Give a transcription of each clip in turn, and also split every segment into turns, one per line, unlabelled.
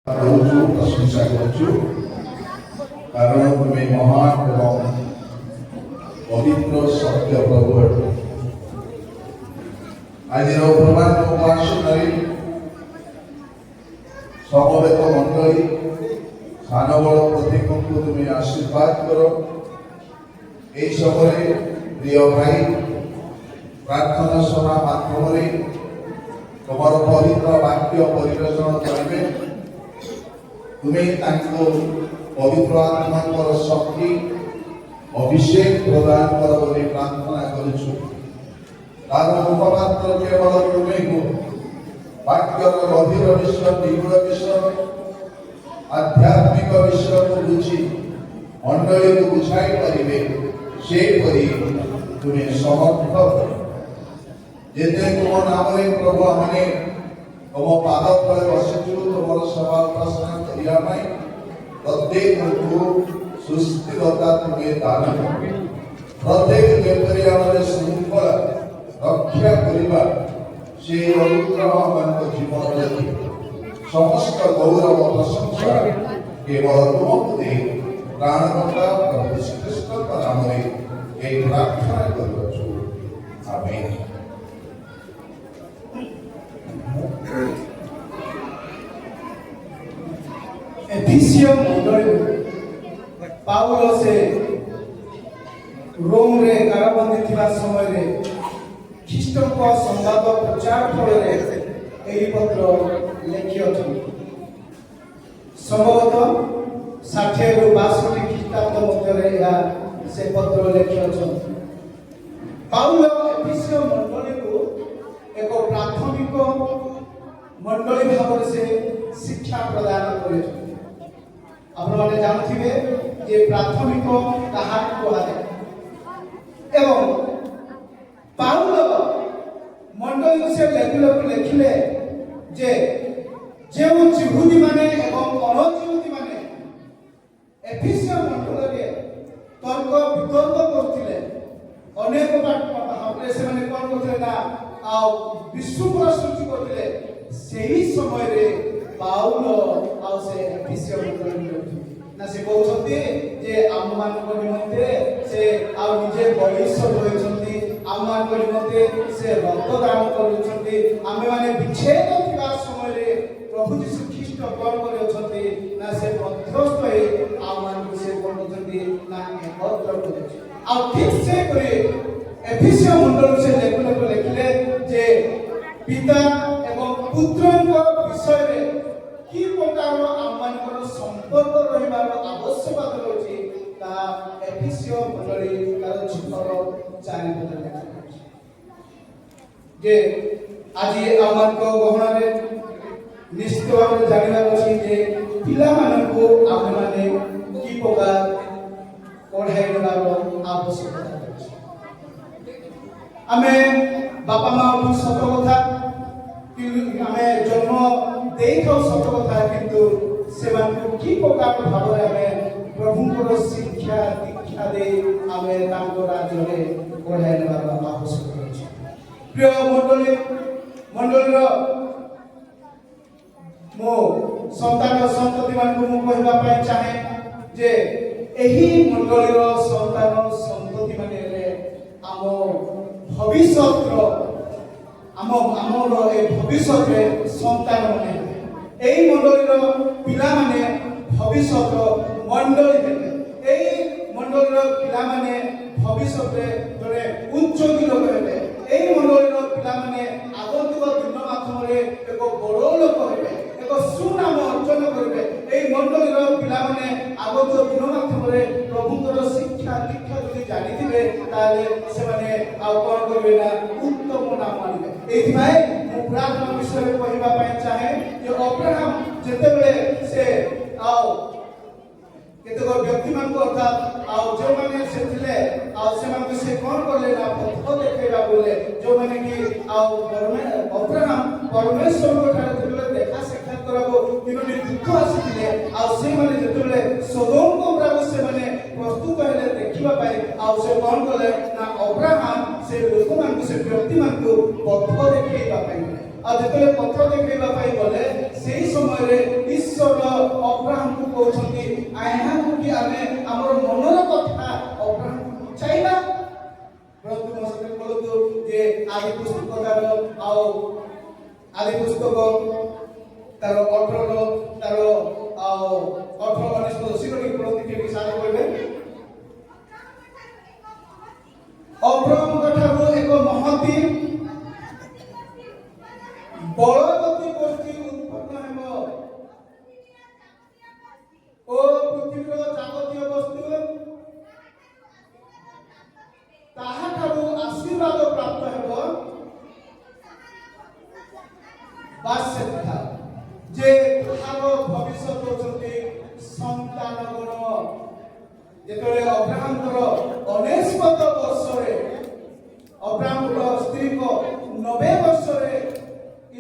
प्रशंसा करुचु कारण तुम्हें महान एवं पवित्र सत्य प्रभु आज प्रभात उपासना समवेत मंडली खानबल प्रतीक को तुम्हें आशीर्वाद करो। এই সময়ে প্রিয় ভাই প্রার্থনা সভা মাধ্যমে তোমার পবিত্র বাক্য পরিবেশন করবে। তুমি তাকে পবিত্র আত্মার শক্তি অভিষেক প্রদান কর বলে প্রার্থনা করছো। তার মুখপাত্র কেবল তুমি বাক্যর গভীর বিষয় নিগুড় বিষয় আধ্যাত্মিক বিষয়କୁ বুঝি মণ্ডলীକୁ বুঝাই পারিবে সেইপরি তুমি সমর্থ যেতে তোমার নামে প্রভু আমি तुम पाद तले बसिचु तुम सभा उपासना करिया पाई प्रत्येक को सुस्थिरता तुम्हें दान प्रत्येक बेपरी आमरे शृंखला रक्षा करिबा से अनुग्रह मन जीवन रखी समस्त गौरव प्रशंसा केवल तुमको दे प्राणकर्ता प्रभु श्रीकृष्ण नाम रे ए प्रार्थना करूछु आमेन।
एफिसियो मंडली पाउलो से रोम रे काराबंदी थिबा समय रे ख्रीष्ट को संवाद प्रचार फल रे एही पत्र लिखि अछि। संभवतः 60 रु 62 ख्रीष्टाब्द मध्य रे या से पत्र लिखि अछि। पाउलो एफिसियो मंडली को एक प्राथमिक मंडली भाव से शिक्षा प्रदान करे। आपने जानथिबे जे प्राथमिक कहा कहले एवं पाउलो मंडली से लिखिले जे जेउ जिहुदी माने एवं अनजिहुदी माने एफिसियो मंडली रे तर्क वितर्क करथिले अनेक भावरे से माने कोन करथिले ना आ विश्व को सृष्टि करथिले सेही समय रे पाउलो आ से एफिसियो मंडली ना से कहउछथि जे आममान को निमंते से आ निजे बलिष्ठ होइछथि आममान को निमंते से रक्तदान करूछथि आमे माने विच्छेद थिबा समय रे प्रभु यीशु ख्रीष्ट कोन करछथि ना से मध्यस्थ हे आममान को से कोन करछथि ना एकत्र करछथि आ ठीक से करे एफिसियो मंडली से लिखले जे पिता एवं पुत्रଙ୍କ विषୟରେ কি প্রকার আমমানଙ୍କର সম্পর্ক রহিবার আবশ্যকতা রয়েছে তা এফিসীয় মণ্ডলী তার 6:4 পদে লেখা আছে যে আজি আমମାନଙ୍କ গহণারে নিশ্চিত ভাবে জানিবার ଅଛି যে ପିଲାମାନଙ୍କୁ ଆମେମାନେ কি প্রকার পঢ়াই দেବାର আবশ্যকতা ଅଛି। ଆମେ ବାପା ମାଙ୍କୁ ସତ କଥା ଆମେ ଜନ୍ମ देखो सत कथा किंतु सेमानकु की प्रकार भाबरे हमे प्रभुଙ୍କର शिक्षा दीक्षा दे हमे तांको राज्य रे पढाइ नेबार आवश्यक अछि। प्रिय मंडली मो संतान संतति मानकु मु कहबा पय चाहे जे एही मंडली रो संतान संतति माने रे आम भविष्यत्र आमर ए भविष्य संतान माने এই মণ্ডলীর পিলা মানে ভবিষ্যত মণ্ডলী দেবে। এই মণ্ডলীর পিলা মানে ভবিষ্যতে জনে উচ্চতি লোক হবে। এই মণ্ডলীর পিলা মানে আগন্তুক দিন মাধ্যমে এক বড় লোক হবে, এক সুনাম অর্জন করবে। এই মণ্ডলীর পিলা মানে আগন্তুক দিন মাধ্যমে প্রভুଙ୍କର শিক্ষা দীক্ষা যদি জানিথিবে তাহলে সেমানে আর কোন করবে না উত্তম নাম আনবে। এইভাবে ମୁଁ ପ୍ରାର୍ଥନା ବିଷୟରେ କହିବା ପାଇଁ ଚାହେଁ ଯେ ଅବ୍ରାହମ ଯେତେବେଳେ ସେ ଆଉ କେତେକ ବ୍ୟକ୍ତି ମାନଙ୍କୁ ଅର୍ଥାତ୍ ଆଉ ଯେଉଁମାନେ ସେ ଥିଲେ ଆଉ ସେମାନଙ୍କୁ ସେ କ'ଣ କଲେ ନା ପଥ ଦେଖେଇବା ବୋଲେ ଯେଉଁମାନେ କି ଆଉ ଅବ୍ରାହମ ପରମେଶ୍ୱରଙ୍କ ଠାରେ ଯେତେବେଳେ ଦେଖା ସାକ୍ଷାତ କରିବାକୁ ତିନୋଟି ଦୁଃଖ ଆସିଥିଲେ ଆଉ ସେମାନେ ଯେତେବେଳେ ସୋଦୋମ ଗୋମରାକୁ ସେମାନେ ପ୍ରସ୍ତୁତ ହେଲେ ଦେଖିବା ପାଇଁ ଆଉ ସେ କ'ଣ କଲେ ନା ଅବ୍ରାହମ ସେ ଲୋକମାନଙ୍କୁ ସେ ବ୍ୟକ୍ତିମାନଙ୍କୁ ପଥ ଦେଖେଇବା ପାଇଁ ଆଉ ଯେତେବେଳେ ପଥ ଦେଖେଇବା ପାଇଁ ଗଲେ ସେହି ସମୟରେ ଈଶ୍ୱର ତାର 18 ତାର ଆଉ 18 19 ସିରୋଟି ପଢନ୍ତି ଟିକେ ସାଥ କହିବେ। ଅବ୍ରାହ୍ମଙ୍କ ଠାରୁ ଏକ ମହତି ବଳବତୀ ଗୋଷ୍ଠୀ ଉତ୍ପନ୍ନ ହେବ ଓ ପୃଥିବୀର ଯାବତୀୟ ବସ୍ତୁ ତାହାଠାରୁ ଆଶୀର୍ବାଦ ପ୍ରାପ୍ତ ହେବ। ବାସ୍ କଥା ଯେ ତାହାର ଭବିଷ୍ୟତ ହେଉଛନ୍ତି ସନ୍ତାନ ଗଣ। ଯେତେବେଳେ ଅବ୍ରାହ୍ମଙ୍କର 19 ବର୍ଷରେ ଅବ୍ରାହ୍ମଙ୍କର ସ୍ତ୍ରୀଙ୍କ 90 ବର୍ଷରେ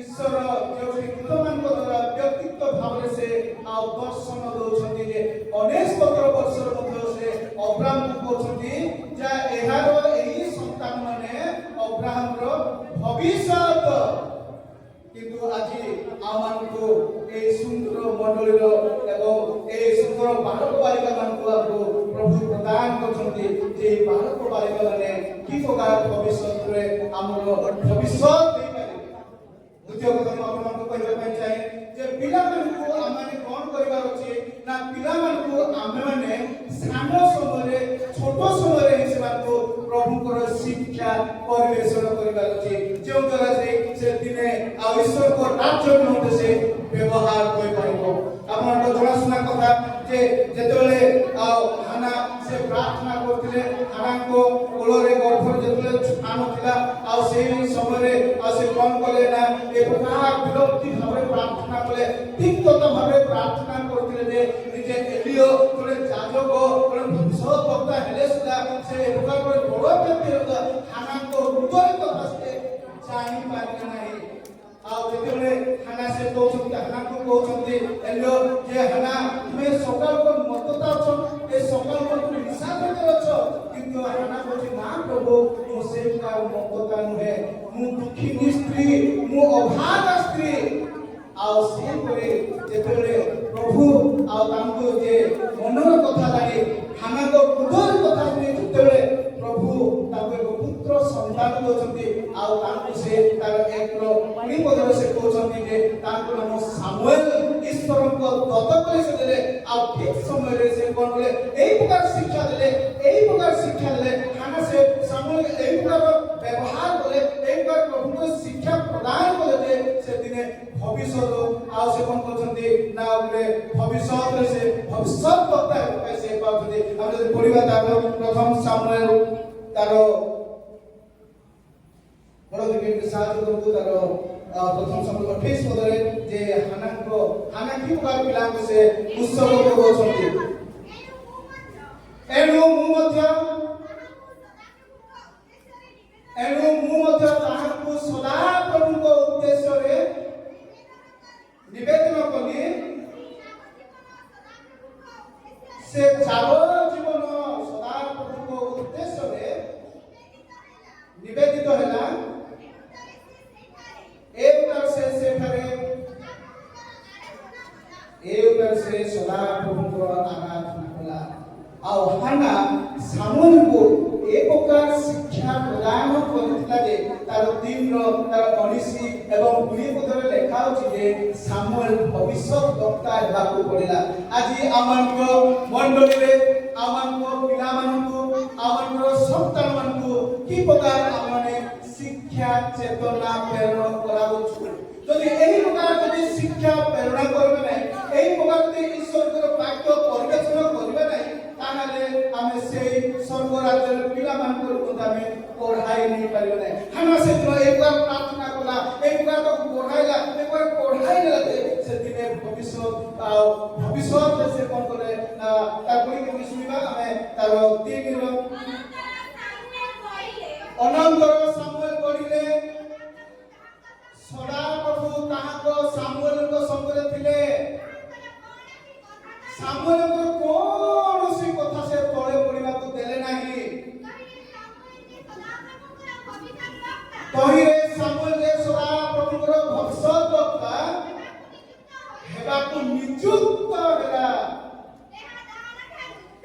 ଈଶ୍ୱର ଯେଉଁଠି ଦୂତମାନଙ୍କ ଦ୍ୱାରା ବ୍ୟକ୍ତିତ୍ୱ ଭାବରେ ସେ ଆଉ ଦର୍ଶନ ଦେଉଛନ୍ତି ଯେ 19 ବର୍ଷର ମଧ୍ୟ ସେ ଅବ୍ରାହ୍ମଙ୍କୁ କହୁଛନ୍ତି ଯେ ଏହାର ଏହି ସନ୍ତାନ ମାନେ ଅବ୍ରାହ୍ମର ଭବିଷ୍ୟତ। କିନ୍ତୁ ଆଜି ଆମମାନଙ୍କୁ ଏହି ସୁନ୍ଦର ମଣ୍ଡଳୀର ଏବଂ ଏହି ସୁନ୍ଦର ବାଳକ ବାଳିକା ମାନଙ୍କୁ ପ୍ରଭୁ ପ୍ରଦାନ କରୁଛନ୍ତି ଯେ ଏହି ବାଳକ ବାଳିକା ମାନେ କି ପ୍ରକାର ଭବିଷ୍ୟତରେ ଆମର ଭବିଷ୍ୟତ ଦେଇପାରିବେ। ଦ୍ୱିତୀୟ କଥା ମୁଁ ଆପଣମାନଙ୍କୁ କହିବା ପାଇଁ ଚାହେଁ ଯେ ପିଲାମାନଙ୍କୁ ଆମମାନେ କ'ଣ କରିବାର ଅଛି ନା ପିଲାମାନଙ୍କୁ ଆମେମାନେ ସାନ ସମୟରେ ଛୋଟ ସମୟରେ ସେମାନଙ୍କୁ ପ୍ରଭୁଙ୍କର ଶିକ୍ଷା ପରିବେଷଣ କରିବାର ଅଛି ଯେଉଁ ଦ୍ୱାରା ସେ ଦିନେ ଆଉ ଈଶ୍ୱରଙ୍କ ରାଜ୍ୟ ନିମନ୍ତେ ସେ ବ୍ୟବହାର କରିପାରିବ। ଆପଣଙ୍କ ଜଣାଶୁଣା କଥା ଯେ ଯେତେବେଳେ ଆଉ ହାନା ସେ ପ୍ରାର୍ଥନା କରୁଥିଲେ ହାନାଙ୍କ କୋଳରେ ଗର୍ଭରେ ଯେତେବେଳେ ଛୁଆ ନଥିଲା ଆଉ ସେଇ ସମୟରେ ଆଉ ସେ କ'ଣ କଲେ ନା ଏ ପ୍ରକାର ବିରକ୍ତି ଭାବରେ ପ୍ରାର୍ଥନା କଲେ ତିକ୍ତତା ଭାବରେ ପ୍ରାର୍ଥନା କରୁଥିଲେ ଯେ ନିଜେ ଏଲିଓ ଗୋଟେ ଯାଜକ ଗୋଟେ ଭବିଷ୍ୟତ ବକ୍ତା ହେଲେ ସୁଦ୍ଧା ସେ ଏ ପ୍ରକାର ଗୋଟେ ବଡ଼ ବ୍ୟକ୍ତି ହାନାଙ୍କ ହୃଦୟ କଥା ସେ ଜାଣିପାରିଲେ ନାହିଁ। ଆଉ ଯେତେବେଳେ ହାନା ସେ କହୁଛନ୍ତି ହାନାକୁ କହୁଛନ୍ତି ଏଲିଓ ଯେ ହାନା ତୁମେ ସକାଳକୁ ମତତା ଅଛ ଏ ସକାଳକୁ ତୁମେ ନିଶା ଭିତରେ ଅଛ କିନ୍ତୁ ହାନା କହୁଛି ନା ପ୍ରଭୁ ମୁଁ ସେ ପ୍ରକାର ମତତା ନୁହେଁ ମୁଁ ଦୁଃଖିନୀ ସ୍ତ୍ରୀ ମୁଁ ଅଭାଗା ସ୍ତ୍ରୀ। ଆଉ ସେହିପରି ଯେତେବେଳେ ପ୍ରଭୁ ଆଉ ତାଙ୍କୁ ଯେ ମନର କଥା ଲାଗି ହାନାଙ୍କ ହୃଦୟର କଥା ଶୁଣି ଯେତେବେଳେ ପ୍ରଭୁ ତାଙ୍କୁ ଏକ ପୁତ୍ର ସନ୍ତାନ ଦେଉଛନ୍ତି ଆଉ ତାଙ୍କୁ ସେ ତାର 1 ପଦରେ ସେ କହୁଛନ୍ତି ଯେ ତାଙ୍କ ନାମ ସାମୁଏଲ ଈଶ୍ୱରଙ୍କ ଦତ୍ତ କରି ସେ ଦେଲେ। ଆଉ ଠିକ ସମୟରେ ସେ କ'ଣ କଲେ ଏହି ପ୍ରକାର ଶିକ୍ଷା ଦେଲେ ହାନା ସେ ସାମୁଏଲ ଏହି ପ୍ରକାର ବ୍ୟବହାର କଲେ ଏହି ପ୍ରକାର ପ୍ରଭୁଙ୍କ ଶିକ୍ଷା ପ୍ରଦାନ କଲେ ଯେ ସେ ଦିନେ ଭବିଷ୍ୟତ ଆଉ ସେ କ'ଣ କରୁଛନ୍ତି ନା ଗୋଟେ ଭବିଷ୍ୟତରେ ସେ ଭବିଷ୍ୟତ ବକ୍ତା ହେବା ପାଇଁ ସେ ପାଉଛନ୍ତି। ଆମେ ଯଦି ପଢିବା ତାର ପ୍ରଥମ ସାମୁଏଲ ତାର ବଡ଼ ଟିକେ ସାହାଯ୍ୟ କରନ୍ତୁ ତାର ପ୍ରଥମ ସାମୁଏଲ 28 ପଦରେ ଯେ ହାନା କି ପ୍ରକାର ପିଲାଙ୍କୁ ସେ ଉତ୍ସର୍ଗ କରୁଛନ୍ତି। ଏଣୁ ମୁଁ ମଧ୍ୟ ତାହାଙ୍କୁ ସଦା ପ୍ରଭୁଙ୍କ ଉଦ୍ଦେଶ୍ୟରେ ନିବେଦନ କଲି ସେ ଯାବଜୀବନ ସଦା ପ୍ରଭୁଙ୍କ ଉଦ୍ଦେଶ୍ୟରେ ନିବେଦିତ ହେଲା। ସେ ସଦା ପ୍ରଭୁଙ୍କର ଆରାଧନା କଲା। ଆଉ ହାନା ସାମୁଏଲଙ୍କୁ ଏ ପ୍ରକାର ଶିକ୍ଷା ପ୍ରଦାନ କରିଥିଲା ଯେ ତାର 19 ଏବଂ 20 ପଦରେ ଲେଖା ଅଛି ଯେ ସାମୁଏଲ ଭବିଷ୍ୟତ ବକ୍ତା ହେବାକୁ ପଡ଼ିଲା। ଆଜି ଆମମାନଙ୍କ ମଣ୍ଡଳୀରେ ଆମମାନଙ୍କ ପିଲାମାନଙ୍କୁ ଆମଙ୍କର ସନ୍ତାନମାନଙ୍କୁ କି ପ୍ରକାର ଆମମାନେ ଶିକ୍ଷା ଚେତନା ପ୍ରେରଣ କରାଉଛୁ। ଯଦି ଏହି ପ୍ରକାର ଯଦି ଶିକ୍ଷା ପ୍ରେରଣା କରିବେ ନାହିଁ ଏହି ପ୍ରକାର ଯଦି ଈଶ୍ୱରଙ୍କର ବାକ୍ୟ ପରିବେଷଣ କରିବେ ନାହିଁ ତାହେଲେ ଆମେ ସେଇ ସ୍ୱର୍ଗ ରାଜ୍ୟର ପିଲାମାନଙ୍କର କଥା ଆମେ ପଢ଼ାଇ ନେଇପାରିବେ ନାହିଁ। ହାନା ସେଦିନ ଏହି ପ୍ରକାର ପ୍ରାର୍ଥନା କଲା ଏହି ପ୍ରକାର ତାକୁ ପଢ଼ାଇଲା ଏହି ପ୍ରକାର ପଢ଼ାଇ ଦେଲା ଯେ ସେଦିନେ ଭବିଷ୍ୟତରେ ସେ କ'ଣ କଲେ ନା ତାକୁ କେମିତି ଶୁଣିବା ଆମେ ତାର 3 ଅନନ୍ତର ସାମୁଏଲ କହିଲେ ସଦାପ୍ରଭୁ ତାହାଙ୍କ ସାମୁଏଲଙ୍କ ସଙ୍ଗରେ ଥିଲେ। ସାମୁଏଲଙ୍କର କୌଣସି କଥା ସେ ତଳେ ପଡ଼ିବାକୁ ଦେଲେ ନାହିଁ। ତହିଁରେ ସାମୁଏଲ ସଦାପ୍ରଭୁଙ୍କର ଭବିଷ୍ୟତ ବକ୍ତା ହେବାକୁ ନିଯୁକ୍ତ ହେଲା।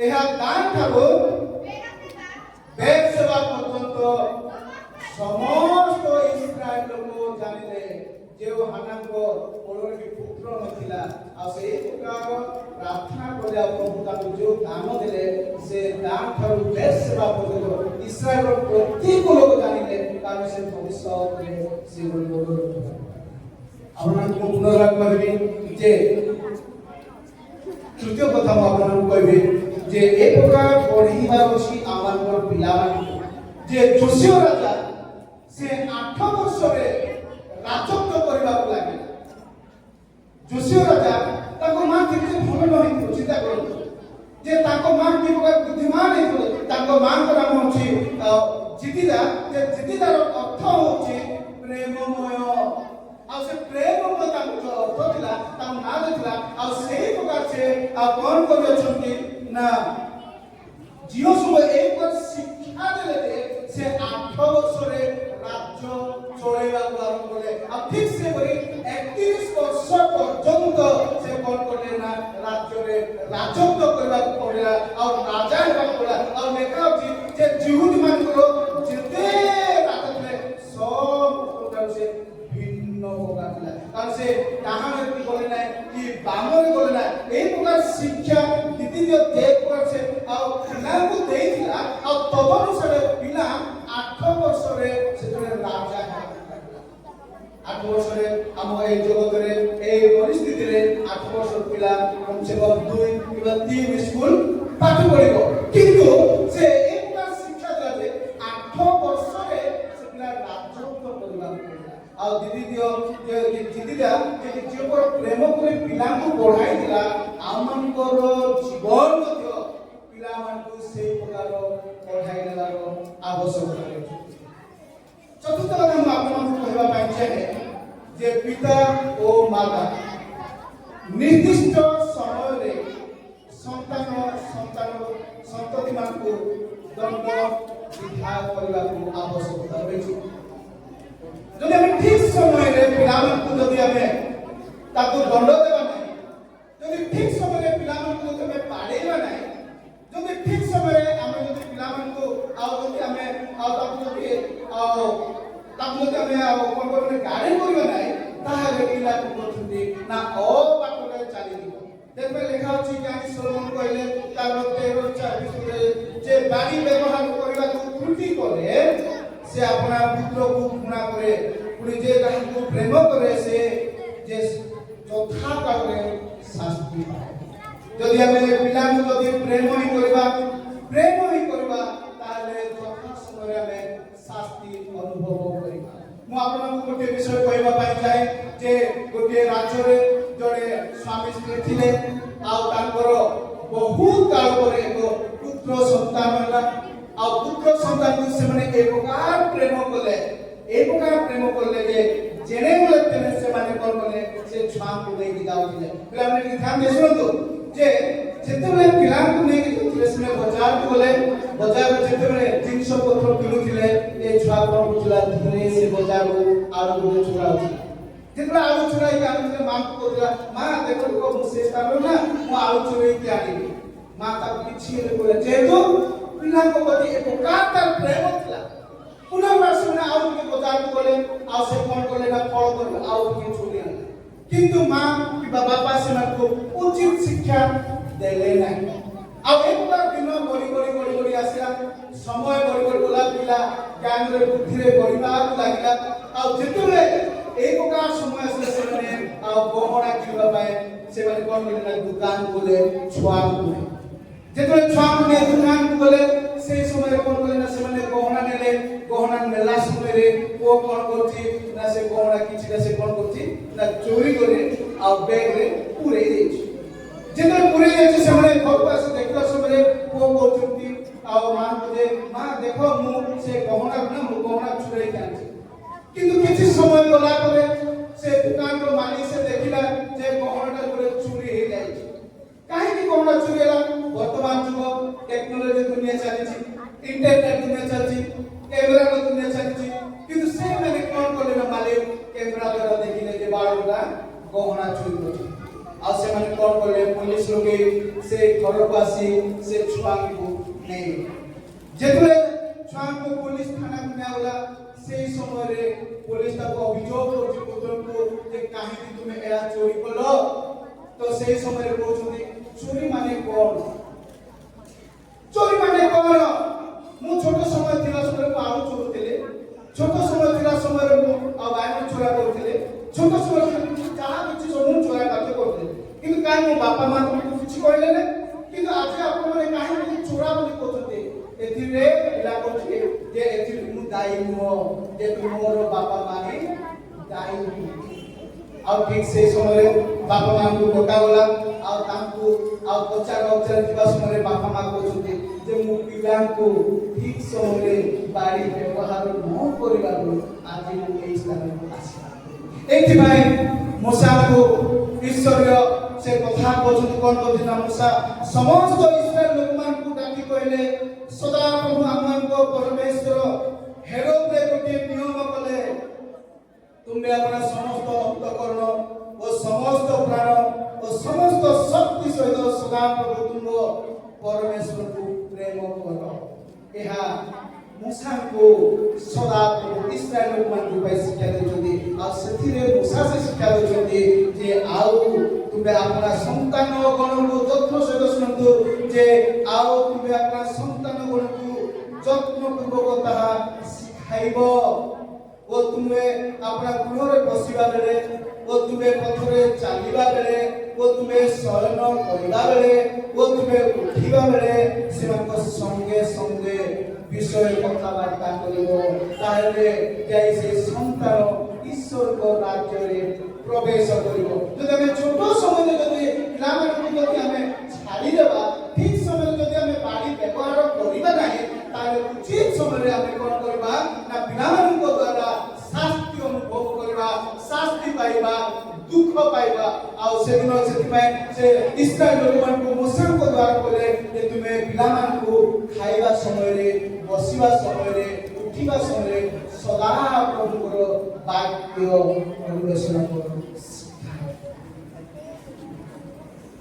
ଏହା ତାଠାରୁ ବେର୍ସେବା ପର୍ଯ୍ୟନ୍ତ ସମସ୍ତ ଇସ୍ରାଏଲ ଲୋକ ଜାଣିଲେ ଯେ ହାନାଙ୍କ କୋଳରେ ପୁତ୍ର ଆଉ ସେଇ ପ୍ରକାର ପ୍ରାର୍ଥନା କଲେ ଆଉ ପ୍ରଭୁ ତାଙ୍କୁ ଯୋଉ ଦାନ ଦେଲେ ସେ ଦାନ ଠାରୁ ବେଶ ସେବା ପର୍ଯ୍ୟନ୍ତ ଇସ୍ରାଏଲର ପ୍ରତ୍ୟେକ ଲୋକ ଜାଣିଲେ କାରଣ ସେ ଭବିଷ୍ୟତରେ ସେ ଆପଣମାନଙ୍କୁ ମୁଁ ପୁନର୍ବାର କହିବି ଯେ ତୃତୀୟ କଥା ମୁଁ ଆପଣଙ୍କୁ କହିବି ଯେ ଏ ପ୍ରକାର ପଢ଼ିବାର ଅଛି ଆମମାନଙ୍କର ପିଲାମାନଙ୍କୁ ଯେ ଯୋଶିଆ ରାଜା ସେ 8 ବର୍ଷରେ ରାଜତ୍ୱ କରିବାକୁ ଲାଗିଲା। ଯୋଶିଆ ରାଜା ତାଙ୍କ ମା କେତେ ଭଲ ନ ହେଇଥିବ ଚିନ୍ତା କରନ୍ତୁ ଯେ ତାଙ୍କ ମା କି ପ୍ରକାର ବୁଦ୍ଧିମାନ ହେଇଥିବ। ତାଙ୍କ ମାଙ୍କ ନାମ ହେଉଛି ଜିଦିଦା। ଯେ ଜିଦିଦାର ଅର୍ଥ ହେଉଛି ପ୍ରେମମୟ। ଆଉ ସେ ପ୍ରେମମୟ ତାଙ୍କ ଯୋଉ ଅର୍ଥ ଥିଲା ତାଙ୍କ ନାଁ ଦେଇଥିଲା। ଆଉ ସେଇ ପ୍ରକାର ସେ ଆଉ କ'ଣ କରିଅଛନ୍ତି ନା ଝିଅ ସବୁ ଏଇ ପ୍ରକାର ଶିକ୍ଷା ଦେଲେ ଯେ ସେ 8 ବର୍ଷରେ ରାଜ୍ୟ ଚଳେଇବାକୁ ଆରମ୍ଭ କଲେ। ଆଉ ଠିକ ସେପରି 31 ବର୍ଷ ପର୍ଯ୍ୟନ୍ତ ସେ କ'ଣ କଲେ ନା ରାଜ୍ୟରେ ରାଜତ୍ୱ କରିବାକୁ ପଡ଼ିଲା ଆଉ ରାଜା ହେବାକୁ ପଡ଼ିଲା। ଆଉ ଲେଖା ହେଉଛି ଯେ ଜିହୁଦୀ ମାନଙ୍କର ଯେତେ ରାଜା ଥିଲେ ସବୁଠାରୁ ସେ ଭିନ୍ନ ପ୍ରକାର ଥିଲା। କାରଣ ସେ ଡାହାଣରେ ଗଲେ ନାହିଁ କି ବାମରେ ଗଲେ ନାହିଁ। ଏଇ ପ୍ରକାର ଶିକ୍ଷା ଦ୍ୱିତୀୟ ପ୍ରକାର ସେ ଆଉ ପିଲାଙ୍କୁ ଦେଇଥିଲା। ଆଉ ତଦନୁସାରେ ପିଲା 8 ବର୍ଷରେ ସେତେବେଳେ ରାଜା ହେଲା। 8 ବର୍ଷରେ ଆମ এই জগতের এই পরিস্থিতিরে 8 বছর পিলা কমসে কম 2 কিংবা 3 স্কুল পাঠ পড়িব। কিন্তু সে এই প্রকার শিক্ষা দেবে 8 বছরে সে পিলা রাজত্ব করিବାକୁ পড়িলা। ଆଉ ଦ୍ୱିତୀୟ ଜିଦିଦା ଯେ ଝିଅଙ୍କର ପ୍ରେମ କରି ପିଲାଙ୍କୁ ବଢ଼ାଇଥିଲା ଆମମାନଙ୍କର ଜୀବନ ମଧ୍ୟ ପିଲାମାନଙ୍କୁ ସେଇ ପ୍ରକାର ପଢ଼ାଇ ନେବାର ଆବଶ୍ୟକତା ରହିଛି। ଚତୁର୍ଥ କଥା ମୁଁ ଆପଣଙ୍କୁ କହିବା ପାଇଁ ଚାହେଁ ଯେ ପିତା ଓ ମାତା ନିର୍ଦ୍ଦିଷ୍ଟ ସମୟରେ ସନ୍ତତିମାନଙ୍କୁ ଦଣ୍ଡ ବିଧା କରିବାକୁ ଆବଶ୍ୟକତା ରହିଛି। ଯଦି ଆମେ ଠିକ ସମୟରେ ପିଲାମାନଙ୍କୁ ଯଦି ଆମେ ତାକୁ ଦଣ୍ଡ ଦେବା ନାହିଁ, ଯଦି ଠିକ ସମୟରେ ପିଲାମାନଙ୍କୁ ଯଦି ଆମେ ପାଡ଼େଇବା ନାହିଁ, ଯଦି ଠିକ ସମୟରେ ଆମେ ଯଦି ପିଲାମାନଙ୍କୁ ଆଉ ଯଦି ଆମେ ଆଉ ତାକୁ ଯଦି ଆମେ ଆଉ କ'ଣ କରିବେ ଗାଳି କରିବା ନାହିଁ ତାହେଲେ ପିଲା କ'ଣ କରୁଛନ୍ତି ନା ଅବାଟରେ ଚାଲିଯିବ। देखो लिखा अछि ज्ञानी सोलोमन कहले तार 13:24 जे बाणी व्यवहार करबा को त्रुटि करे से अपना पुत्र को घृणा करे पुणी जे ताहाको प्रेम करे से जे चौथा काले शास्ति पाए। यदि हमें पिला को यदि प्रेम ही करबा ताले चौथा समय हमें शास्ति अनुभव करबा। मु आपन को गोटे विषय कहबा पाई चाहे जे गोटे राज्य रे जड़े स्वामी स्त्री थिले आ तांकर बहुत काल पर एक पुत्र संतान होला। आ पुत्र संतान को से माने एक प्रकार प्रेम कले जे जेने बोले तेने से माने कोन कले से छुआ को दे जाउथिले। पिला माने ध्यान दे सुनतो जे जेतेबेले पिला को नै कि से बाजार को बोले बाजार में जेतेबेले जिंस पत्र किनुथिले ए छुआ कोन बुझला धीरे से बाजार को आरो को छुड़ाउथि जेतला आलू चुराई के आलू मां को बोला मां देखो को मुसे स्थान ना मु आलू चुराई के आली मां ता किछि ले बोले जेतो पिला को प्रति एक प्रकार प्रेम थिला। पुनः वर्ष में आलू के बाजार को बोले आ से कोन कोले ना फल कर आलू के छोड़ी आला किंतु मां कि बाबा से मन को उचित शिक्षा देले नहीं। आ एक बार दिन बड़ी आसिला समय बड़ी बोला पिला ज्ञान रे बुद्धि रे बढ़िबा लागिला। आ जेतले एक प्रकार समय से माने गहना किनबा पाए से माने कोन मिले दुकान बोले छुआ बोले जेतले छुआ ने दुकान बोले से समय कोन बोले ना से माने गहना नेला समय रे को कोन करछि ना से गहना किछि से कोन करछि ना चोरी करे आ बैग रे पूरे देछि जेतले पूरे देछि से माने घर पास देखला समय को करछि आ मां बोले मां देखो मु से गहना ना मु गहना चुराई कांछि किंतु किछि समय गला परे से दुकान रो मालिक से देखिला जे गहनाटा पुरे चोरी हे जाय छै। काहे कि गहना चोरी होला वर्तमान जुग टेक्नोलॉजी दुनिया चली छी इंटरनेट दुनिया चली छी कैमरा रो दुनिया चली छी किंतु से माने कोन कोले ना मालिक कैमरा द्वारा देखिले जे बाळुला गहना चोरी होछि आ से माने कोन कोले पुलिस लोगे से घर को आसी से छुआ को नै जेतले छुआ को पुलिस थाना में आउला से समय रे पुलिस ताको अभियोग करछि पुत्र को जे काहे कि तुमे एरा चोरी करलो तो से समय कहते चोरी माने कौन चोरी माने कौन मु छोट समय थिला समय को आलू चोरुतिले छोट समय थिला समय मु आवाज चोरा करथिले छोट समय जहाँ किसी सब मु चोरा कार्य करथिले किंतु काहे मो बापा मां को किछि कहले ने किंतु आज आपण माने काहे मु चोरा बोली कहते एथिरे इला कहते जे एथि मु दाई मो जे तुमोर बापा माने दाई ଆଉ ଠିକ ସେ ସମୟରେ ବାପା ମାଙ୍କୁ ଡକା ଗଲା ଆଉ ତାଙ୍କୁ ଆଉ ପଚାର ଅଚାର ଯିବା ସମୟରେ ବାପା ମା କହୁଛନ୍ତି ଯେ ମୁଁ ପିଲାଙ୍କୁ ଠିକ ସମୟରେ ବାଡ଼ି ବ୍ୟବହାର ନ କରିବାରୁ ଆଜି ମୁଁ ଏହି ସ୍ଥାନକୁ ଆସିଲି ଏଇଥିପାଇଁ ମୂଷାକୁ ଈଶ୍ୱର ସେ କଥା କହୁଛନ୍ତି କ'ଣ କହୁଛନ୍ତି ନା ମୂଷା ସମସ୍ତ ଇସ୍ରାଏଲ ଲୋକମାନଙ୍କୁ ଡାକି କହିଲେ ସଦାପ୍ରଭୁ ଆମମାନଙ୍କ ପରମେଶ୍ୱର ହେରୋଦରେ ଗୋଟିଏ ନିୟମ କଲେ तुम्हें अपना समस्त अंतःकरण और समस्त प्राण और समस्त शक्ति सहित सदा प्रभु तुम परमेश्वर को प्रेम कर यह मूसा को सदा प्रभु इस्राएल मान को शिक्षा देछथि आ सेथिरे मूसा से शिक्षा देछथि जे आउ तुम्हें अपना संतान गण को यत्न सहित सुनतु जे आउ तुम्हें अपना संतान गण को यत्न पूर्वक ताहा सिखाइबो वो तुम्हें अपना गृह रे बसिबा बेले वो तुम्हें पथरे चलीबा बेले वो तुम्हें शयन करिबा बेले वो तुम्हें उठिबा बेले सेमानक संगे संगे विषय कथाबार्ता करिबो ताहे जाई से संतान ईश्वर को राज्य रे प्रवेश करिबो जदि हमें छोटो समय जदि पिलामान जदि हमें छाड़ी देबा ठीक समय जदि हमें बाड़ी व्यवहार करिबा नाही ताहे उचित समय रे हमें कोन करबा ना पिलामान को द्वारा शास्ति अनुभव करबा शास्ति पाइबा दुख पाइबा आ से दिन से इस्राएल लोक को मूसा को द्वारा बोले जे तुमे पिलामान को खाइबा समय रे बसिबा समय रे उठिबा समय रे सदा प्रभुर वाक्य परिवेशन करो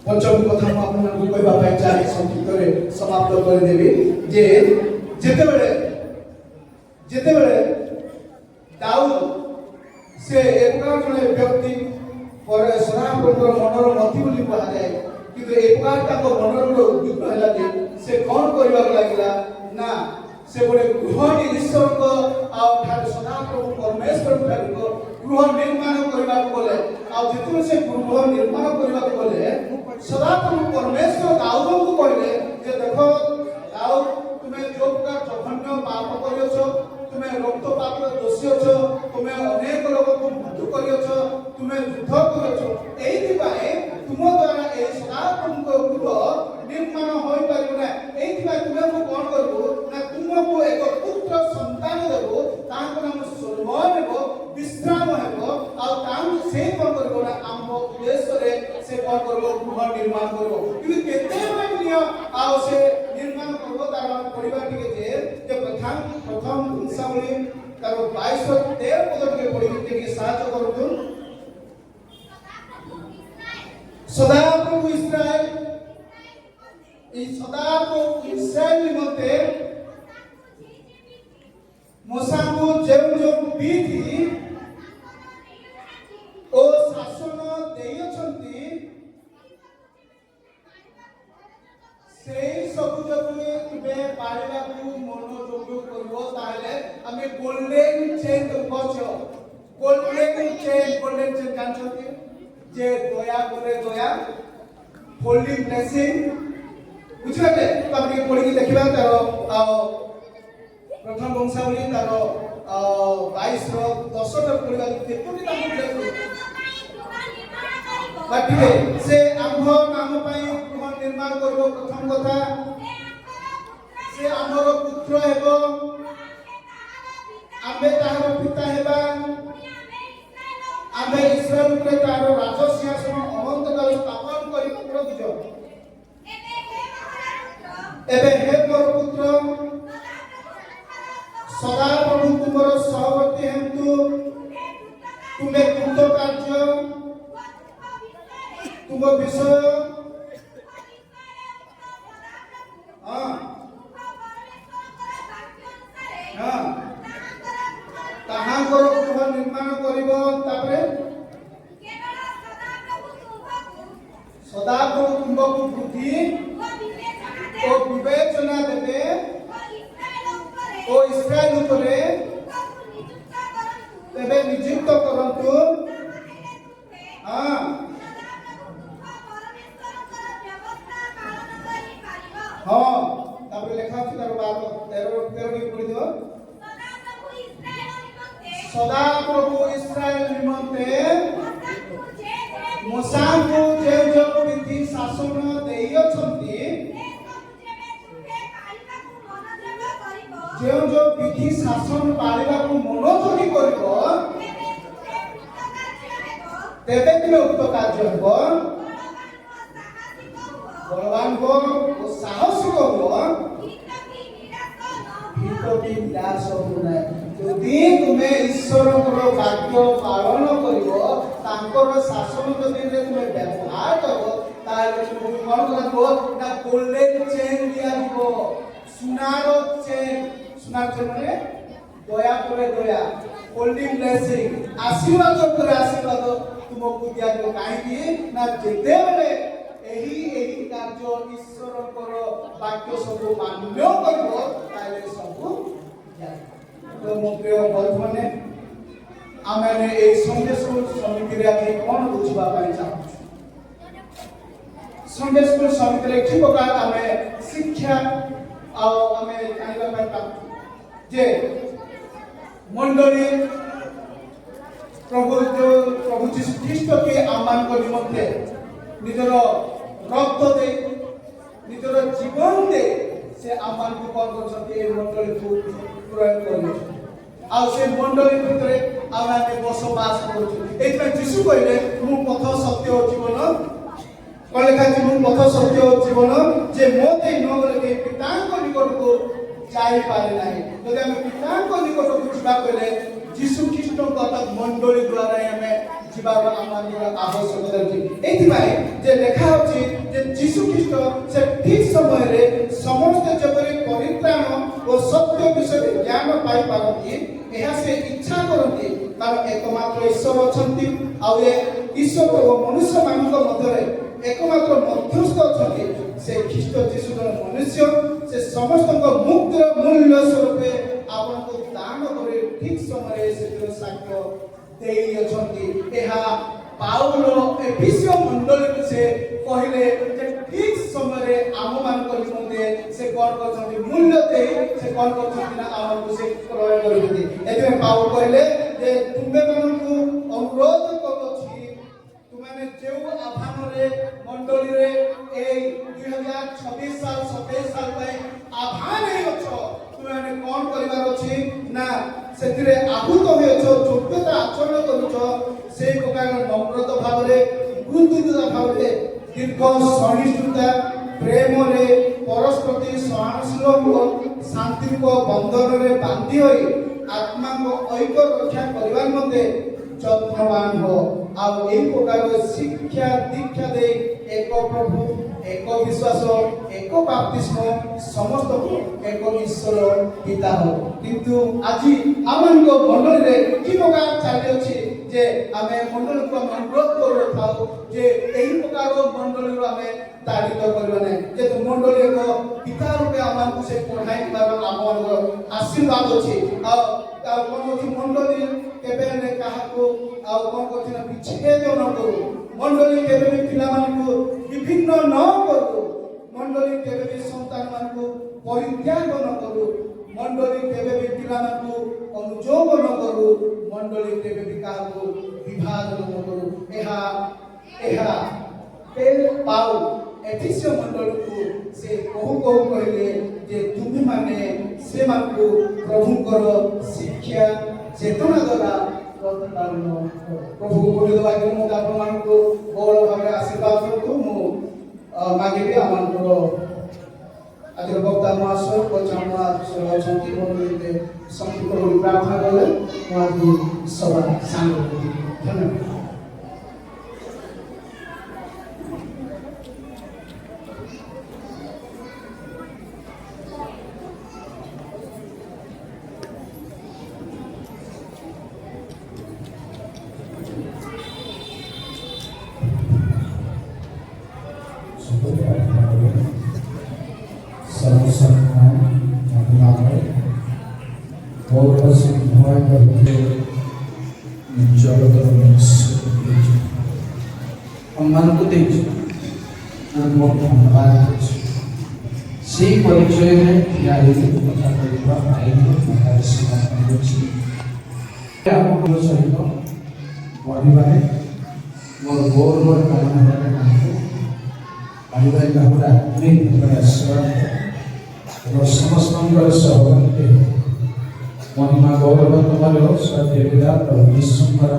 पंचम कथा मु आपन को कहबा पाइ चाहे संक्षिप्त रे समाप्त कर देबी जे जेतेबेले दाऊद से एक जने व्यक्ति पर सदाप्रभुर मनर नथी बोली कहा जाए किंतु एक बार ताको मनर उद्विग्न हैला जे से कोन करबा लागिला ना से बोले गृह ईश्वर को आ ठार सदाप्रभु परमेश्वर को गृह निर्माण करबा बोले आ जेतु से गृह निर्माण करबा बोले सदाप्रभु परमेश्वर दाऊद को कहले जे देखो दाऊद तुमे जो प्रकार जघन्य पाप करियो तुमे रक्तपात दोषी अछो तुमे अनेक लोक को मृत्यु करियो तुमे युद्ध करियो एथि पाए तुम द्वारा ए सदाप्रभु गृह निर्माण होई पारिबो ना एथि पाए तुमे को कोन करबो ना तुमको एक पुत्र संतान देबो ताको नाम सलोमन हेबो विश्राम हेबो आ ताम से कोन करबो ना आम उद्देश्य रे से कोन करबो गृह निर्माण करबो कि केते मानियो आ से निर्माण करबो तार परिवार टिके जे प्रथम वंशावली तार 22 और 13 पद के पढ़ी के साथ करतु सदाप्रभु इस्राएल ई सदाप्रभु इस्राएल निमते मूसा को जो विधि ओ शासन देयछंती सेई सब जगह तुमे पारिबा को मनोयोग करबो ताले हमें गोल्डन चेन बच गोल्डन चेन जानछंती जे दया करे दया फोल्डिंग ब्लेसिंग बुझिबाटे तो हम पढ़ी देखिबा तारो प्रथम वंशावली तारो 22 रो 10 तक पढ़िबा केतोटी ताको बाटिके से आम्भ नाम पई गृह निर्माण करबो प्रथम कथा से आम्भर पुत्र हेबो आम्भे ताहार पिता हेबा आम्भे इस्राएल रे ताहार राज सिंहासन अनंत काल स्थापन करि पुत्र दिजो एबे हे मोर पुत्र सदा प्रभु तुमर सहवर्ती हेतु तुमे कृत कार्य तुम विषय ताहाकर गृह निर्माण करिबो तापरे ସଦାପ୍ରଭୁ ତୁମକୁ ବୁଦ୍ଧି ଓ ବିବେଚନା ଦେବେ ଓ ଇସ୍ରାଏଲ ଉପରେ ତେବେ ନିଯୁକ୍ତ କରନ୍ତୁ। ହଁ ହଁ ତାପରେ ଲେଖା ଅଛି ତାର 13 ପଢି ଦିଅ। ସଦାପ୍ରଭୁ ଇସ୍ରାଏଲ ନିମନ୍ତେ ମୂଷାଙ୍କୁ ଯେଉଁ ବିଧି ଶାସନ ଦେଇଅଛନ୍ତି, ଯେଉଁ ବିଧି ଶାସନ ପାଳିବାକୁ ମନୋଯୋଗୀ କରିବ, ତେବେ ତୁମେ ଉକ୍ତ କାର୍ଯ୍ୟ ହେବ। ବଳବାନ ହୁଅ ଓ ସାହସିକ ହୁଅ, ନିରାଶ ହୁଅ ନାହିଁ। ଯଦି ତୁମେ ଈଶ୍ୱରଙ୍କର ବାକ୍ୟ ପାଳନ କରିବ, ତାଙ୍କର ଶାସନ ଯଦି ତୁମେ ବ୍ୟବହାର କରିବ, ତାହେଲେ ତୁମକୁ କଣ କରାଯିବ ନା ଗୋଲ୍ଡେନ ଚେନ୍ ଦିଆଯିବ। ସୁନାର ଚେନ୍, ସୁନାର ଚେନ୍ ମାନେ ଦୟା ପରେ ଦୟା, ଗୋଲ୍ଡେନ ବ୍ଲେସିଂ, ଆଶୀର୍ବାଦ ଉପରେ ଆଶୀର୍ବାଦ ତୁମକୁ ଦିଆଯିବ। କାହିଁକି ନା ଯେତେବେଳେ ଏହି କାର୍ଯ୍ୟ ଈଶ୍ୱରଙ୍କର ବାକ୍ୟ ସବୁ ମାନ୍ୟ କରିବ, ତାହେଲେ ସବୁ ମୋ ପ୍ରିୟ ବନ୍ଧୁମାନେ, ଆମେ ଏହି ସନ୍ଡେ ସ୍କୁଲ ସମିତିରେ ଆମେ କ'ଣ ବୁଝିବା ପାଇଁ ଚାହୁଁଛୁ? ସନ୍ଡେ ସ୍କୁଲ ସମିତିରେ କି ପ୍ରକାର ଆମେ ଶିକ୍ଷା ଆଉ ଆମେ ଜାଣିବା ପାଇଁ ଚାହୁଁଛୁ ଯେ ମଣ୍ଡଳୀ ପ୍ରଭୁ ଯୀଶୁ ଖ୍ରୀଷ୍ଟ କି ଆମମାନଙ୍କ ନିମନ୍ତେ ନିଜର ରକ୍ତ ଦେଇ ନିଜର ଜୀବନ ଦେଇ ସେ ଆମମାନଙ୍କୁ କ'ଣ କରୁଛନ୍ତି? ଏ ମଣ୍ଡଳୀକୁ ପ୍ରୟୋଗ କରୁଛନ୍ତି। ଆଉ ସେ ମଣ୍ଡଳୀ ଭିତରେ ଆମେ ବସବାସ କରୁଛୁ। ଏଇଥିପାଇଁ ଯୀଶୁ କହିଲେ ମୁଁ ପଥ ସତ୍ୟ ଓ ଜୀବନ। କ'ଣ ଲେଖା ଅଛି? ମୁଁ ପଥ ସତ୍ୟ ଓ ଜୀବନ, ଯେ ମୋ ଦେଇ ନ ଗଲେ କେହି ପିତାଙ୍କ ନିକଟକୁ ଯାଇପାରେ ନାହିଁ। ଯଦି ଆମେ ପିତାଙ୍କ ନିକଟକୁ ଯିବା କହିଲେ ଯୀଶୁ ଖ୍ରୀଷ୍ଟଙ୍କ ମଣ୍ଡଳୀ ଦ୍ୱାରା ଆମେ ଯିବାର ଆମର ଆବଶ୍ୟକତା ଅଛି। ଏଇଥିପାଇଁ ଯେ ଲେଖା ଅଛି ଯେ ଯୀଶୁ ଖ୍ରୀଷ୍ଟ ସେ ଠିକ୍ ସମୟରେ ସମସ୍ତେ ଯେପରି ପରିତ୍ରାଣ ଓ ସତ୍ୟ ବିଷୟରେ ଜ୍ଞାନ ପାଇପାରନ୍ତି, ଏହା ସେ ଇଚ୍ଛା କରନ୍ତି। କାରଣ ଏକମାତ୍ର ଈଶ୍ୱର ଅଛନ୍ତି, ଆଉ ଏ ଈଶ୍ୱର ଓ ମନୁଷ୍ୟମାନଙ୍କ ମଧ୍ୟରେ ଏକମାତ୍ର ମଧ୍ୟସ୍ଥ ଅଛନ୍ତି। ସେ ଖ୍ରୀଷ୍ଟ ଯୀଶୁ ଜଣେ ମନୁଷ୍ୟ। ସେ ସମସ୍ତଙ୍କ ମୁକ୍ତିର ମୂଲ୍ୟ ସ୍ୱରୂପେ ଆପଣଙ୍କୁ ଦାନ କରି ଠିକ୍ ସମୟରେ ସେଥିର ସାକ୍ଷ୍ୟ ଦେଇଅଛନ୍ତି। ଏହା ପାଉଲ ଏଫେସୀୟ ମଣ୍ଡଳୀକୁ ସେ କହିଲେ ଯେ ଠିକ୍ ସମୟରେ ଆମମାନଙ୍କ ନିମନ୍ତେ ସେ କ'ଣ କରୁଛନ୍ତି? ମୂଲ୍ୟ ଦେଇ ସେ କ'ଣ କରୁଛନ୍ତି ନା ଆମକୁ ସେ ପ୍ରୟୋଗ କରୁଛନ୍ତି। ଏଥିପାଇଁ ପାଉଲ କହିଲେ ଯେ ତୁମେମାନଙ୍କୁ ଅନୁରୋଧ କରୁଅଛି, ତୁମେ ଯେଉଁ ଆହ୍ୱାନରେ ମଣ୍ଡଳୀରେ ଏଇ 2026 ସାଲ 27 ସାଲ ପାଇଁ ଆହ୍ୱାନ ହେଇଅଛ, ତୁମେ କ'ଣ କରିବାର ଅଛି ନା ସେଥିରେ ଆହୁତ ହୋଇଅଛ, ଯୋଗ୍ୟତା ଆଚରଣ କରୁଛ, ସେଇ ପ୍ରକାର ନମ୍ରତା ଭାବରେ, ବୃଦ୍ଧିତା ଭାବରେ, ଦୀର୍ଘ ସହିଷ୍ଣୁତା, ପ୍ରେମରେ ପରସ୍ପର ସହନଶୀଳ ଓ ଶାନ୍ତିଙ୍କ ବନ୍ଧନରେ ବାନ୍ଧି ହୋଇ ଆତ୍ମାଙ୍କ ଐକ୍ୟ ରକ୍ଷା କରିବା ନିମନ୍ତେ ଯତ୍ନବାନ ହୋ। ଆଉ ଏହି ପ୍ରକାର ଶିକ୍ଷା ଦୀକ୍ଷା ଦେଇ ଏକ ପ୍ରଭୁ, ଏକ ବିଶ୍ୱାସ, ଏକ ବାପ୍ତିସ୍ମ, ସମସ୍ତଙ୍କୁ ଏକ ଈଶ୍ୱର ପିତା ହୋ। କିନ୍ତୁ ଆଜି ଆମମାନଙ୍କ ମଣ୍ଡଳୀରେ କି ପ୍ରକାର ଚାଲିଅଛି ଯେ ଆମେ ମଣ୍ଡଳୀକୁ ଆମେ ଅନୁରୋଧ କରୁଥାଉ ଯେ ଏହି ପ୍ରକାର ମଣ୍ଡଳୀରୁ ଆମେ ତାଡ଼ିତ କରିବା ନାହିଁ। ଯେହେତୁ ମଣ୍ଡଳୀ ଏକ ପିତା ରୂପେ ଆମମାନଙ୍କୁ ସେ ପଢ଼ାଇବାର ଆମମାନଙ୍କର ଆଶୀର୍ବାଦ ଅଛି। ଆଉ କ'ଣ ଅଛି? ମଣ୍ଡଳୀ କେବେ ହେଲେ କାହାକୁ ଆଉ କ'ଣ କରୁଛି ନା ବିଚ୍ଛେଦ ନ କରୁ। ମଣ୍ଡଳୀ କେବେ ବି ପିଲାମାନଙ୍କୁ ବିଭିନ୍ନ ନ କରୁ। ମଣ୍ଡଳୀ କେବେ ବି ସନ୍ତାନମାନଙ୍କୁ ପରିତ୍ୟାଗ ନ କରୁ। ମଣ୍ଡଳୀ କେବେ ବି ପିଲାମାନଙ୍କୁ ଅନୁଯୋଗ ନ କରୁ। ମଣ୍ଡଳୀ କେବେ ବି କାହାକୁ ବିଭାଜନ ନ କରୁ। ଏହା ପାଉ ଏଫେସୀୟ ମଣ୍ଡଳୀକୁ ସେ କହୁ କହିଲେ ଯେ ତୁମେମାନେ ସେମାନଙ୍କୁ ପ୍ରଭୁଙ୍କର ଶିକ୍ଷା ଚେତନା ଦ୍ୱାରା ପ୍ରତିପାଳନ କର। ପ୍ରଭୁକୁ ବୋଲିଦେବାକୁ ମୁଁ ଆପଣମାନଙ୍କୁ ବହୁଳ ଭାବରେ ଆଶୀର୍ବାଦ କରନ୍ତୁ। ମୁଁ ମାଗିବି ଆମମାନଙ୍କର ଆଜିର ବକ୍ତା ମହାଶୟ ପଚାଶ ଅଛନ୍ତି ମଣ୍ଡଳୀରେ ସଂକ୍ଷିପ୍ତ କରି ପ୍ରାର୍ଥନା କଲେ ମୁଁ ଆଜି ସଭା ସାଙ୍ଗ ଧନ୍ୟବାଦ।
ଅବସର ଭାବରେ ବହୁତ ସମୟ କରିଥିଲେ ଜଗତର ମନୁଷ୍ୟ ଦେଇଛୁ ଆମମାନଙ୍କୁ ଦେଇଛୁ ଆମେ ବହୁତ ଧନ୍ୟବାଦ ଦେଉଛୁ ସେଇ ପରିଚୟରେ ଠିଆ ହେଇକି କଥା କହିବା ଆଇନ ମତାରେ ସମର୍ପଣ କରୁଛି ଆପଣଙ୍କ ସହିତ ପଢ଼ିବାରେ ମୋର ଗୌରବ କାମନା ହେବାରେ ଆମକୁ ପାରିବାରିକ ଭାବରେ ଆତ୍ମିକ ଭାବରେ ଆଶୀର୍ବାଦ ଏବଂ ସମସ୍ତଙ୍କର ସହଭାଗିତା ମହିମା ଗୌରବ ତୁମର ସତ୍ୟ ପିତା ପ୍ରଭୁ ଯୀଶୁଙ୍କର